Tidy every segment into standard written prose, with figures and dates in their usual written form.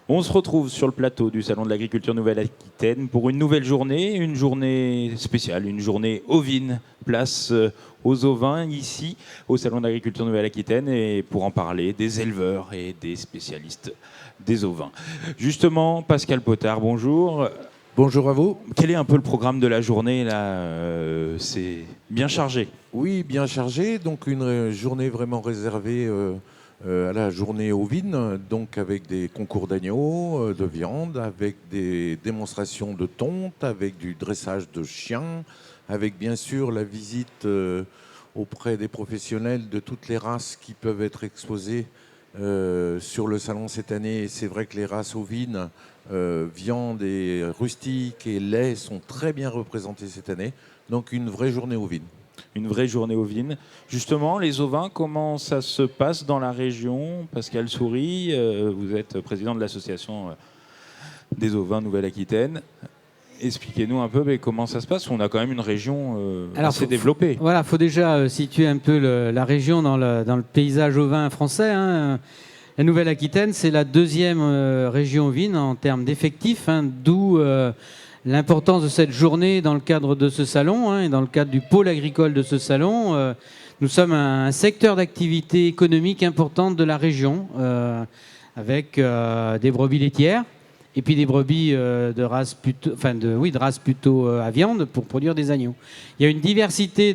On se retrouve sur le plateau du Salon de l'Agriculture Nouvelle-Aquitaine pour une nouvelle journée, une journée spéciale, une journée ovine, place aux ovins ici au Salon de l'Agriculture Nouvelle-Aquitaine et pour en parler des éleveurs et des spécialistes des ovins. Justement, Pascal Potard, bonjour. Bonjour à vous. Quel est un peu le programme de la journée là C'est bien chargé. Oui, bien chargé. Donc une journée vraiment réservée à la journée ovine, donc avec des concours d'agneaux, de viande, avec des démonstrations de tonte, avec du dressage de chiens, avec bien sûr la visite auprès des professionnels de toutes les races qui peuvent être exposées sur le salon cette année. Et c'est vrai que les races ovines, viande et rustique et lait sont très bien représentées cette année. Donc une vraie journée ovine. Une vraie journée ovine. Justement, les ovins, comment ça se passe dans la région? Pascal Souris, vous êtes président de l'association des ovins Nouvelle-Aquitaine. Expliquez-nous un peu comment ça se passe. On a quand même une région assez développée. Voilà, il faut déjà situer un peu la région dans le paysage ovin français. Hein. La Nouvelle-Aquitaine, c'est la deuxième région ovine en termes d'effectifs, hein, d'où l'importance de cette journée dans le cadre de ce salon, hein, et dans le cadre du pôle agricole de ce salon. Nous sommes un secteur d'activité économique importante de la région, avec des brebis laitières et puis des brebis de race plutôt à viande pour produire des agneaux. Il y a une diversité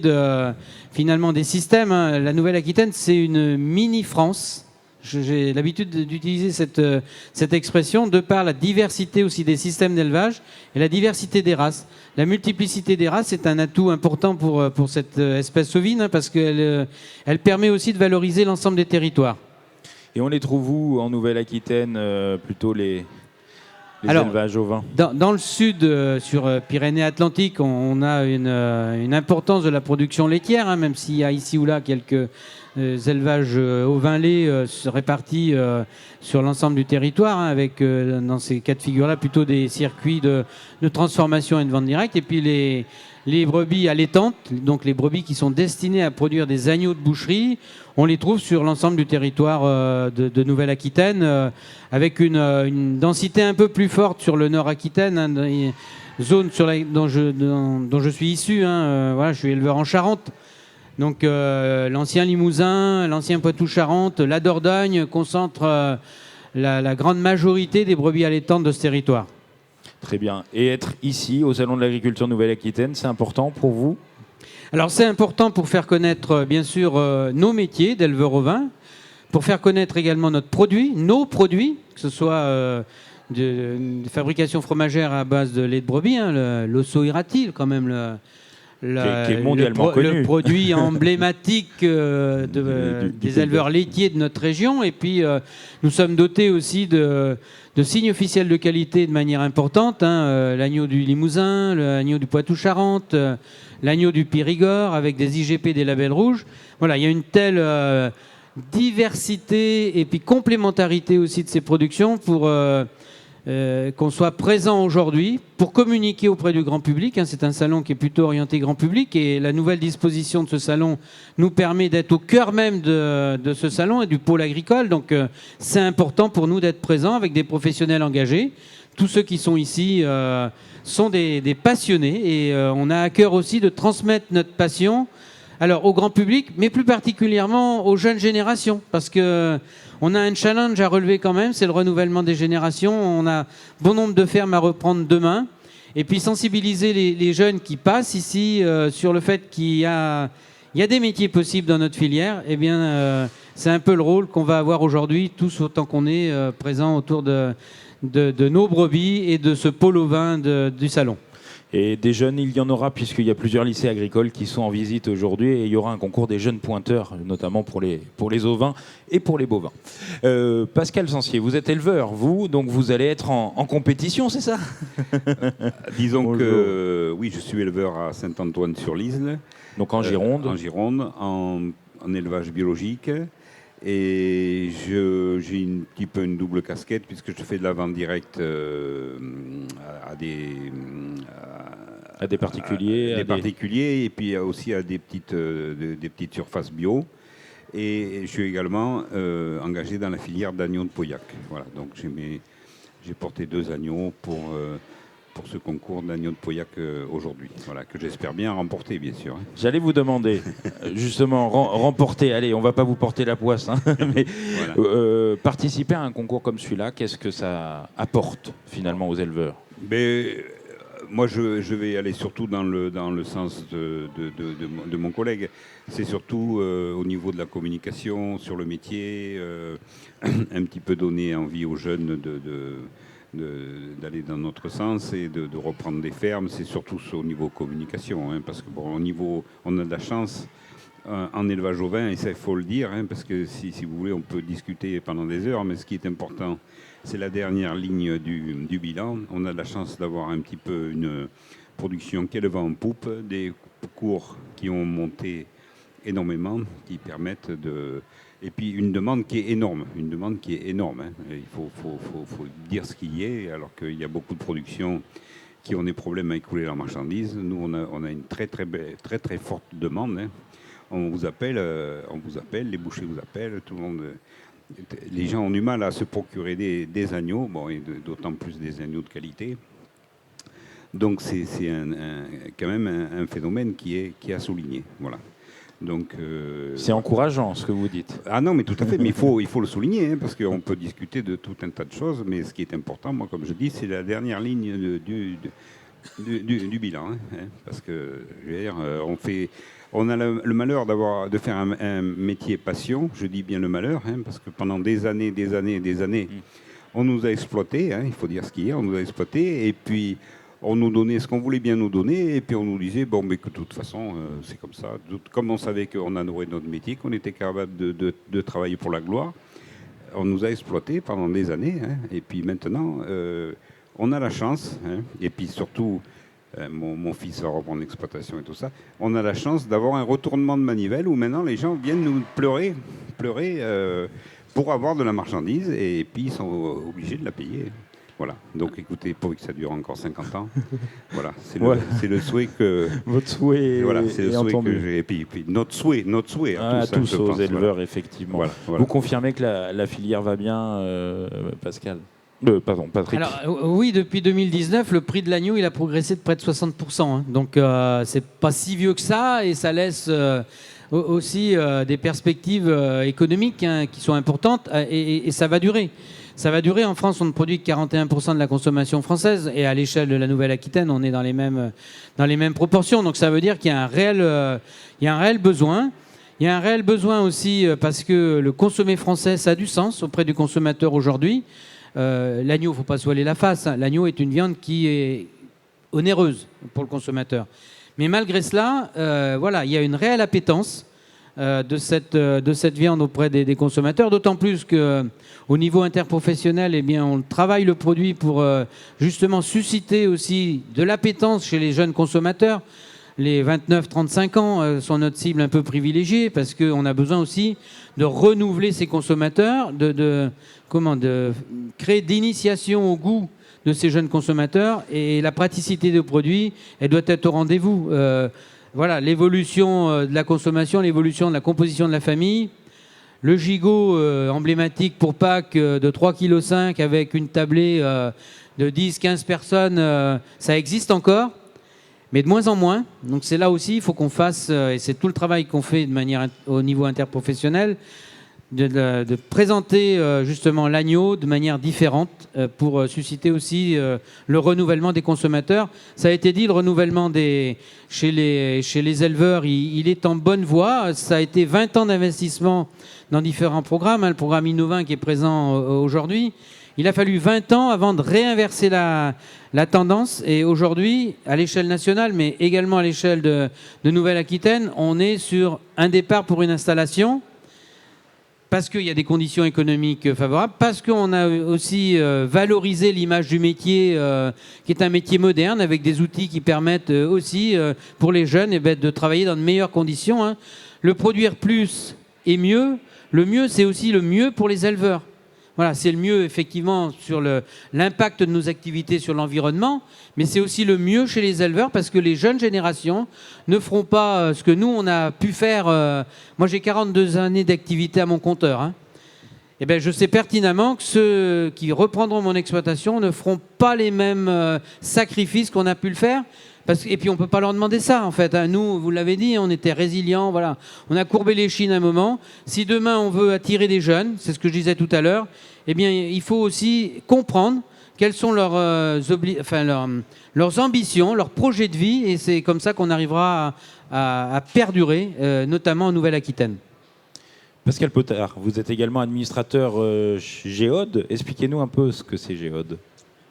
finalement des systèmes. Hein. La Nouvelle-Aquitaine, c'est une mini-France. J'ai l'habitude d'utiliser cette expression de par la diversité aussi des systèmes d'élevage et la diversité des races. La multiplicité des races est un atout important pour cette espèce ovine, hein, parce qu'elle permet aussi de valoriser l'ensemble des territoires. Et on les trouve où en Nouvelle-Aquitaine, plutôt les élevages ovins? Dans le sud, sur Pyrénées-Atlantiques, on a une importance de la production laitière, hein, même s'il y a ici ou là quelques élevages ovins-lait répartis sur l'ensemble du territoire, hein, avec dans ces cas de figure-là plutôt des circuits de transformation et de vente directe. Et puis les brebis allaitantes, donc les brebis qui sont destinées à produire des agneaux de boucherie, on les trouve sur l'ensemble du territoire de Nouvelle-Aquitaine, avec une densité un peu plus forte sur le Nord-Aquitaine, hein, zone dont je suis issu. Hein, voilà, je suis éleveur en Charente. Donc l'ancien Limousin, l'ancien Poitou-Charentes, la Dordogne concentrent la grande majorité des brebis allaitantes de ce territoire. Très bien. Et être ici, au Salon de l'Agriculture Nouvelle-Aquitaine, c'est important pour vous? Alors c'est important pour faire connaître, bien sûr, nos métiers d'éleveur ovin, pour faire connaître également nos produits, que ce soit de fabrication fromagère à base de lait de brebis, hein, l'osso irati, quand même qui est mondialement connu. Le produit emblématique des éleveurs laitiers de notre région. Et puis, nous sommes dotés aussi de signes officiels de qualité de manière importante. Hein, l'agneau du Limousin, l'agneau du Poitou-Charentes, l'agneau du Périgord, avec des IGP, des labels rouges. Voilà, il y a une telle diversité et puis complémentarité aussi de ces productions pour qu'on soit présent aujourd'hui pour communiquer auprès du grand public. Hein, c'est un salon qui est plutôt orienté grand public et la nouvelle disposition de ce salon nous permet d'être au cœur même de ce salon et du pôle agricole. Donc c'est important pour nous d'être présents avec des professionnels engagés. Tous ceux qui sont ici sont des passionnés et on a à cœur aussi de transmettre notre passion au grand public, mais plus particulièrement aux jeunes générations, parce que on a un challenge à relever quand même, c'est le renouvellement des générations. On a bon nombre de fermes à reprendre demain. Et puis sensibiliser les jeunes qui passent ici sur le fait qu'il y a des métiers possibles dans notre filière. Eh bien, c'est un peu le rôle qu'on va avoir aujourd'hui, tous autant qu'on est présents autour de nos brebis et de ce pôle ovin du salon. Et des jeunes, il y en aura, puisqu'il y a plusieurs lycées agricoles qui sont en visite aujourd'hui. Et il y aura un concours des jeunes pointeurs, notamment pour les ovins et pour les bovins. Pascal Sancier, vous êtes éleveur, vous, donc vous allez être en compétition, c'est ça? Disons que oui, je suis éleveur à Saint-Antoine-sur-Lisle. Donc en Gironde. En Gironde, en élevage biologique. Et j'ai un petit peu une double casquette puisque je fais de la vente directe à des particuliers et puis aussi à des petites surfaces bio. Et je suis également engagé dans la filière d'agneau de Pauillac. Voilà, donc j'ai j'ai porté 2 agneaux pour ce concours d'agneaux de Pauillac aujourd'hui, voilà, que j'espère bien remporter, bien sûr. J'allais vous demander, justement, remporter, allez, on va pas vous porter la poisse, hein, mais Voilà. participer à un concours comme celui-là, qu'est-ce que ça apporte finalement aux éleveurs? Mais, moi, je vais aller surtout dans le sens de mon collègue. C'est surtout au niveau de la communication sur le métier, un petit peu donner envie aux jeunes d'aller dans notre sens et de reprendre des fermes. C'est surtout au niveau communication, hein, parce que bon, on a de la chance en élevage au vin, et ça il faut le dire, hein, parce que si vous voulez, on peut discuter pendant des heures, mais ce qui est important, c'est la dernière ligne du bilan. On a de la chance d'avoir un petit peu une production qui est le vent en poupe, des cours qui ont monté énormément, qui permettent de... Et puis une demande qui est énorme, hein. Il faut dire ce qu'il y est, alors qu'il y a beaucoup de productions qui ont des problèmes à écouler leurs marchandises. Nous, on a une très forte demande, hein. On vous appelle, les bouchers vous appellent, tout le monde... Les gens ont du mal à se procurer des agneaux, bon, et d'autant plus des agneaux de qualité. Donc c'est quand même un phénomène qui est à souligner. Voilà. Donc, c'est encourageant ce que vous dites. Ah non, mais tout à fait, mais il faut le souligner, hein, parce qu'on peut discuter de tout un tas de choses, mais ce qui est important, moi, comme je dis, c'est la dernière ligne du bilan. Hein, parce que, je veux dire, on a le malheur de faire un métier passion, je dis bien le malheur, hein, parce que pendant des années, on nous a exploités, hein, il faut dire ce qu'il y a, on nous a exploités, et puis on nous donnait ce qu'on voulait bien nous donner, et puis on nous disait, bon, mais que de toute façon, c'est comme ça. Comme on savait qu'on adorait notre métier, qu'on était capable de travailler pour la gloire, on nous a exploités pendant des années, hein, et puis maintenant, on a la chance, hein, et puis surtout, mon fils va reprendre l'exploitation et tout ça, on a la chance d'avoir un retournement de manivelle où maintenant les gens viennent nous pleurer pour avoir de la marchandise, et puis ils sont obligés de la payer. Voilà, donc écoutez, pour que ça dure encore 50 ans, voilà, c'est le souhait que... Votre souhait, voilà, c'est le souhait entendu. que j'ai, et puis notre souhait à tous, aux éleveurs, voilà. effectivement. Voilà. Vous confirmez que la filière va bien, Pascal? Pardon, Patrick. Alors, oui, depuis 2019, le prix de l'agneau, il a progressé de près de 60%. Hein. Donc, c'est pas si vieux que ça, et ça laisse aussi des perspectives économiques, hein, qui sont importantes, et ça va durer. Ça va durer. En France, on ne produit que 41% de la consommation française, et à l'échelle de la Nouvelle-Aquitaine, on est dans les mêmes proportions. Donc ça veut dire qu'il y a un réel besoin. Il y a un réel besoin aussi parce que le consommé français, ça a du sens auprès du consommateur aujourd'hui. L'agneau, il ne faut pas se voiler la face, hein. L'agneau est une viande qui est onéreuse pour le consommateur. Mais malgré cela, voilà, il y a une réelle appétence de cette viande auprès des consommateurs, d'autant plus qu'au niveau interprofessionnel, eh bien, on travaille le produit pour justement susciter aussi de l'appétence chez les jeunes consommateurs. Les 29-35 ans sont notre cible un peu privilégiée, parce qu'on a besoin aussi de renouveler ces consommateurs, de créer d'initiation au goût de ces jeunes consommateurs, et la praticité de produits, elle doit être au rendez-vous. Voilà, l'évolution de la consommation, l'évolution de la composition de la famille. Le gigot emblématique pour Pâques de 3,5 kg avec une tablée de 10-15 personnes, ça existe encore, mais de moins en moins. Donc c'est là aussi, il faut qu'on fasse, et c'est tout le travail qu'on fait de manière au niveau interprofessionnel, de présenter justement l'agneau de manière différente pour susciter aussi le renouvellement des consommateurs. Ça a été dit, le renouvellement chez les éleveurs, il est en bonne voie. Ça a été 20 ans d'investissement dans différents programmes, hein, le programme Innovin qui est présent aujourd'hui. Il a fallu 20 ans avant de réinverser la tendance, et aujourd'hui, à l'échelle nationale, mais également à l'échelle de Nouvelle-Aquitaine, on est sur un départ pour une installation, parce qu'il y a des conditions économiques favorables, parce qu'on a aussi valorisé l'image du métier, qui est un métier moderne, avec des outils qui permettent aussi, pour les jeunes, de travailler dans de meilleures conditions, hein. Le produire plus et mieux, le mieux, c'est aussi le mieux pour les éleveurs. Voilà, c'est le mieux, effectivement, sur l'impact de nos activités sur l'environnement, mais c'est aussi le mieux chez les éleveurs, parce que les jeunes générations ne feront pas ce que nous, on a pu faire. Moi, j'ai 42 années d'activité à mon compteur, hein. eh ben, je sais pertinemment que ceux qui reprendront mon exploitation ne feront pas les mêmes sacrifices qu'on a pu le faire. Et puis on ne peut pas leur demander ça en fait. Nous, vous l'avez dit, on était résilients, voilà. On a courbé les chines un moment. Si demain on veut attirer des jeunes, c'est ce que je disais tout à l'heure, eh bien il faut aussi comprendre quelles sont leurs ambitions, leurs projets de vie, et c'est comme ça qu'on arrivera à perdurer, notamment en Nouvelle-Aquitaine. Pascal Potard, vous êtes également administrateur chez Géode. Expliquez-nous un peu ce que c'est Géode.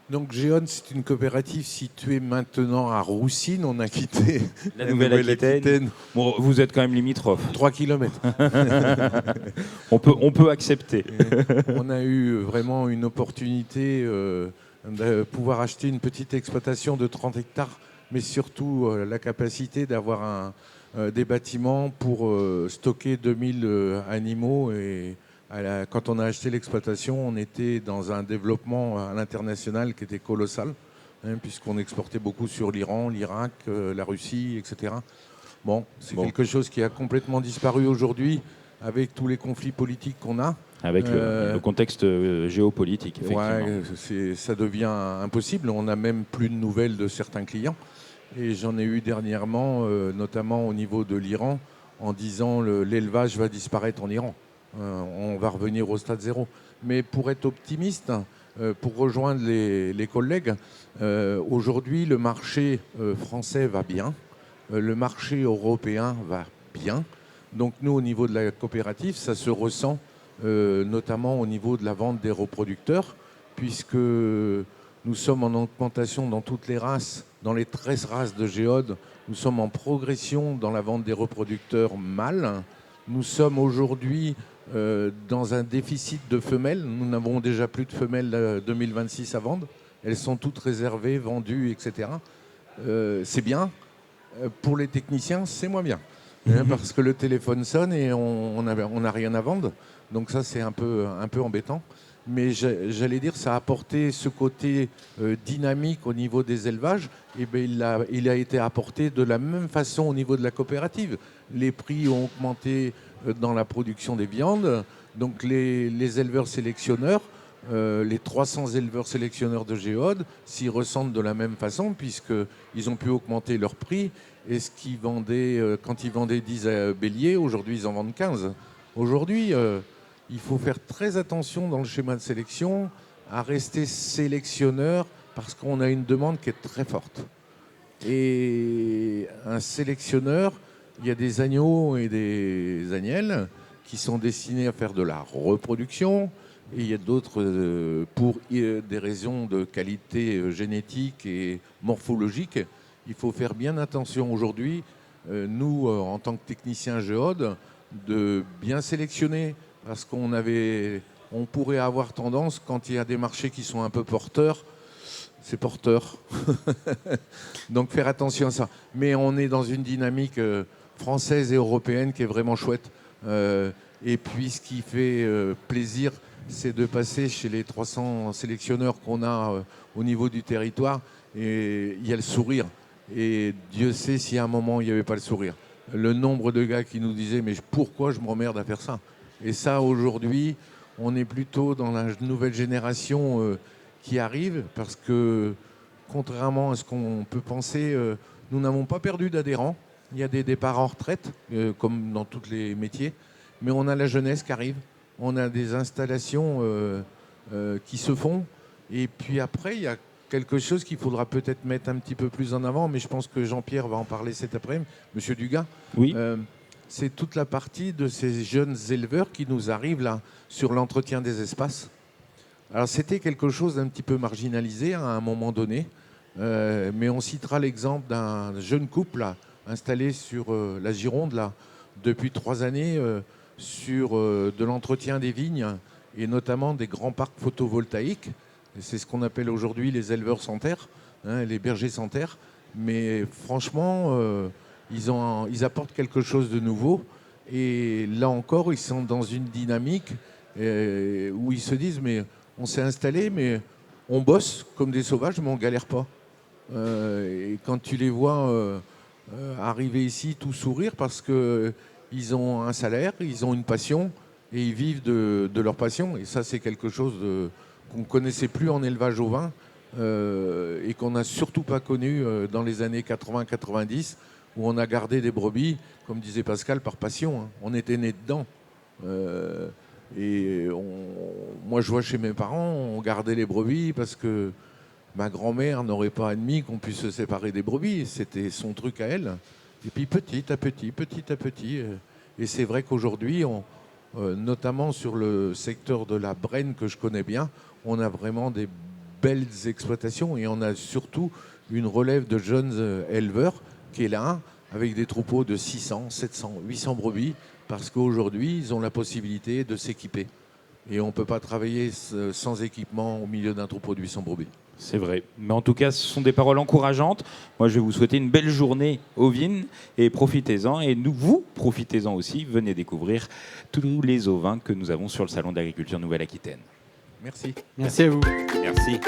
Donc Géode, c'est une coopérative située maintenant à Roussines. On a quitté la Nouvelle-Aquitaine. Bon, vous êtes quand même limitrophe. 3 km. on peut accepter. On a eu vraiment une opportunité de pouvoir acheter une petite exploitation de 30 hectares, mais surtout la capacité d'avoir des bâtiments pour stocker 2000 animaux. Et quand on a acheté l'exploitation, on était dans un développement à l'international qui était colossal, puisqu'on exportait beaucoup sur l'Iran, l'Irak, la Russie, etc. Bon, c'est quelque chose qui a complètement disparu aujourd'hui avec tous les conflits politiques qu'on a. Avec le contexte géopolitique, effectivement. Ouais, ça devient impossible. On n'a même plus de nouvelles de certains clients. Et j'en ai eu dernièrement, notamment au niveau de l'Iran, en disant l'élevage va disparaître en Iran. On va revenir au stade zéro. Mais pour être optimiste, pour rejoindre les collègues, aujourd'hui, le marché français va bien. Le marché européen va bien. Donc nous, au niveau de la coopérative, ça se ressent notamment au niveau de la vente des reproducteurs, puisque nous sommes en augmentation dans toutes les races. Dans les 13 races de Géode, nous sommes en progression dans la vente des reproducteurs mâles. Nous sommes aujourd'hui dans un déficit de femelles. Nous n'avons déjà plus de femelles 2026 à vendre. Elles sont toutes réservées, vendues, etc. C'est bien. Pour les techniciens, c'est moins bien. Parce que le téléphone sonne et on n'a rien à vendre. Donc ça, c'est un peu embêtant. Mais j'allais dire, ça a apporté ce côté dynamique au niveau des élevages. Et bien, il a été apporté de la même façon au niveau de la coopérative. Les prix ont augmenté dans la production des viandes. Donc les éleveurs sélectionneurs, les 300 éleveurs sélectionneurs de Géode s'y ressentent de la même façon, puisqu'ils ont pu augmenter leur prix. Et ce qu'ils vendaient, quand ils vendaient 10 béliers, aujourd'hui ils en vendent 15. Aujourd'hui, il faut faire très attention dans le schéma de sélection à rester sélectionneur, parce qu'on a une demande qui est très forte. Et un sélectionneur, il y a des agneaux et des agnelles qui sont destinés à faire de la reproduction, et il y a d'autres pour des raisons de qualité génétique et morphologique. Il faut faire bien attention aujourd'hui, nous, en tant que techniciens Géode, de bien sélectionner, parce qu'on pourrait avoir tendance, quand il y a des marchés qui sont un peu porteurs, c'est porteur. Donc faire attention à ça. Mais on est dans une dynamique française et européenne qui est vraiment chouette. Et puis ce qui fait plaisir, c'est de passer chez les 300 sélectionneurs qu'on a au niveau du territoire, et il y a le sourire. Et Dieu sait si à un moment il n'y avait pas le sourire. Le nombre de gars qui nous disaient « mais pourquoi je m'emmerde à faire ça ?» Et ça, aujourd'hui, on est plutôt dans la nouvelle génération qui arrive, parce que, contrairement à ce qu'on peut penser, nous n'avons pas perdu d'adhérents. Il y a des départs en retraite, comme dans tous les métiers, mais on a la jeunesse qui arrive. On a des installations qui se font. Et puis après, il y a quelque chose qu'il faudra peut-être mettre un petit peu plus en avant, mais je pense que Jean-Pierre va en parler cet après-midi, Monsieur Dugas. Oui. C'est toute la partie de ces jeunes éleveurs qui nous arrivent là sur l'entretien des espaces. Alors c'était quelque chose d'un petit peu marginalisé à un moment donné, mais on citera l'exemple d'un jeune couple là, installé sur la Gironde là, depuis 3 années sur de l'entretien des vignes et notamment des grands parcs photovoltaïques. C'est ce qu'on appelle aujourd'hui les éleveurs sans terre, les bergers sans terre. Mais franchement, ils apportent quelque chose de nouveau. Et là encore, ils sont dans une dynamique où ils se disent, mais on s'est installé, mais on bosse comme des sauvages, mais on ne galère pas. Et quand tu les vois arriver ici, tout sourire, parce qu'ils ont un salaire, ils ont une passion, et ils vivent de leur passion. Et ça, c'est quelque chose qu'on ne connaissait plus en élevage ovin et qu'on n'a surtout pas connu dans les années 80-90, où on a gardé des brebis, comme disait Pascal, par passion. Hein. On était nés dedans. Moi, je vois chez mes parents, on gardait les brebis parce que ma grand-mère n'aurait pas admis qu'on puisse se séparer des brebis. C'était son truc à elle. Et puis petit à petit. Et c'est vrai qu'aujourd'hui, notamment sur le secteur de la Brenne que je connais bien, on a vraiment des belles exploitations et on a surtout une relève de jeunes éleveurs qui est là avec des troupeaux de 600, 700, 800 brebis parce qu'aujourd'hui, ils ont la possibilité de s'équiper. Et on ne peut pas travailler sans équipement au milieu d'un troupeau de 800 brebis. C'est vrai. Mais en tout cas, ce sont des paroles encourageantes. Moi, je vais vous souhaiter une belle journée ovine et profitez-en. Et vous, profitez-en aussi. Venez découvrir tous les ovins que nous avons sur le Salon d'agriculture Nouvelle-Aquitaine. Merci. Merci à vous. Merci.